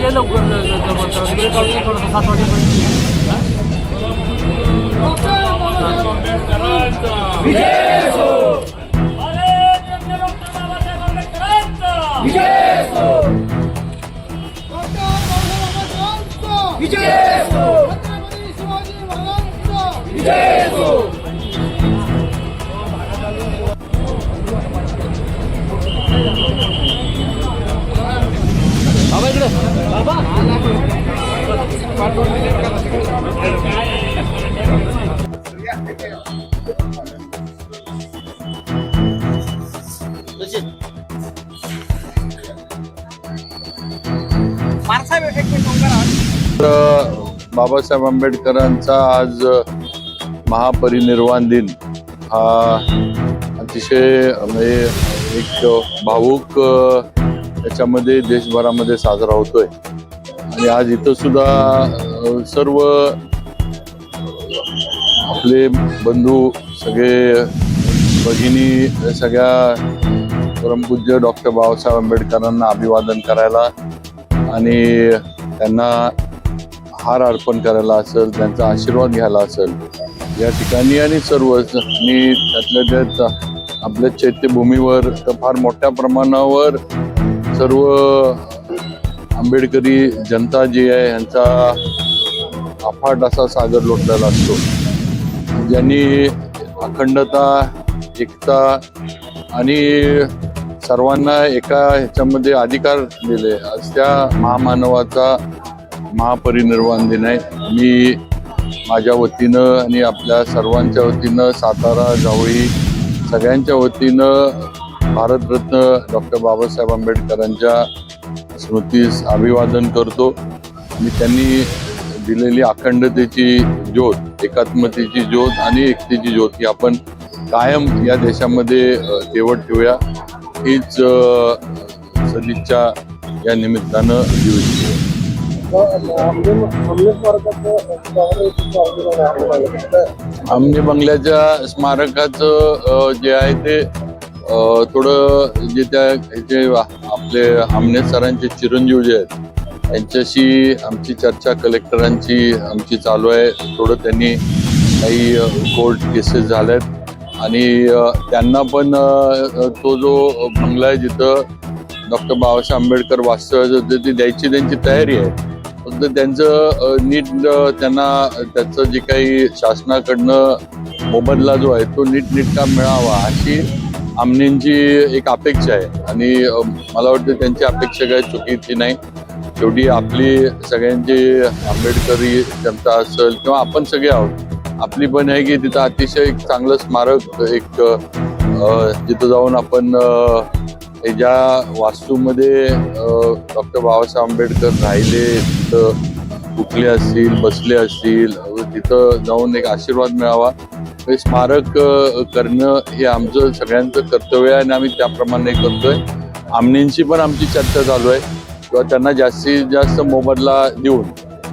ये लवकर थोडंसं 7 वाजेपर्यंत विजय हो. विजय हो. विजय हो. विजय हो. बाबा इकडे बाबा बाबासाहेब आंबेडकरांचा आज महापरिनिर्वाण दिन हा अतिशय म्हणजे एक भावूक त्याच्यामध्ये देशभरामध्ये साजरा होतोय आणि आज इथं सुद्धा सर्व आपले बंधू सगळे भगिनी सगळ्या परमपूज्य डॉक्टर बाबासाहेब आंबेडकरांना अभिवादन करायला आणि त्यांना हार अर्पण करायला असेल, त्यांचा आशीर्वाद घ्यायला असेल या ठिकाणी आणि सर्व मी त्यातल्या त्यात आपल्या चैत्यभूमीवर तर फार मोठ्या प्रमाणावर सर्व आंबेडकरी जनता जी आहे यांचा अफाट असा सागर लोटलेला असतो, ज्यांनी अखंडता, एकता आणि सर्वांना एका ह्याच्यामध्ये अधिकार दिले. आज त्या महामानवाचा महापरिनिर्वाण दिन आहे. मी माझ्या वतीनं आणि आपल्या सर्वांच्या वतीनं, सातारा जावळी सगळ्यांच्या वतीनं भारतरत्न डॉक्टर बाबासाहेब आंबेडकरांच्या स्मृतीस अभिवादन करतो आणि त्यांनी दिलेली अखंडतेची ज्योत, एकात्मतेची ज्योत आणि एकतेची ज्योत ही आपण कायम या देशामध्ये तेवत ठेवूया, हीच सदिच्छा या निमित्तानं देऊ इच्छितो. आमने बंगल्याच्या स्मारकाचं जे आहे ते थोडं जे त्या ह्याचे आपले आमने सरांचे चिरंजीव जे आहेत त्यांच्याशी आमची चर्चा कलेक्टरांची आमची चालू आहे. थोडं त्यांनी काही कोर्ट केसेस झाल्यात आणि त्यांना पण तो जो बंगला आहे जिथं डॉक्टर बाबासाहेब आंबेडकर वास्तव्य होते ती द्यायची त्यांची तयारी आहे. फक्त त्यांचं नीट त्यांना त्याचं जे काही शासनाकडनं मोबदला जो आहे तो नीटनेटका मिळावा अशी आमनेंची एक अपेक्षा आहे आणि मला वाटतं त्यांची अपेक्षा काही चुकीची नाही. शेवटी आपली सगळ्यांची आंबेडकरी जनता असेल किंवा आपण सगळे आहोत, आपली पण आहे की तिथं अतिशय एक चांगलं स्मारक एक तिथं जाऊन आपण ज्या वास्तूमध्ये डॉक्टर बाबासाहेब आंबेडकर राहिले, तिथं उठले असतील, बसले असतील, तिथं जाऊन एक आशीर्वाद मिळावा हे स्मारक करणं हे आमचं सगळ्यांचं कर्तव्य आहे आणि आम्ही त्याप्रमाणे करतोय. आमनेंशी पण आमची चर्चा चालू आहे किंवा त्यांना जास्तीत जास्त मोबदला देऊन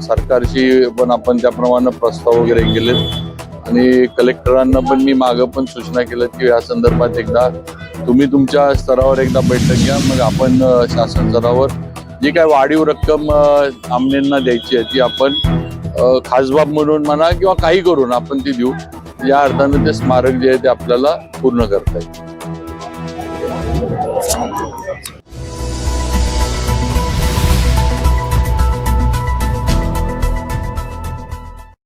सरकारशी पण आपण त्याप्रमाणे प्रस्ताव वगैरे केलेत आणि कलेक्टरांना पण मी मागं पण सूचना केल्यात की या संदर्भात एकदा तुम्ही तुमच्या स्तरावर एकदा बैठक घ्या, मग आपण शासन स्तरावर जी काय वाढीव रक्कम आमनेंना द्यायची आहे ती आपण खासबाब म्हणून म्हणा किंवा काही करून आपण ती देऊ. या अर्थानं ते स्मारक जे आहे ते आपल्याला पूर्ण करता येईल.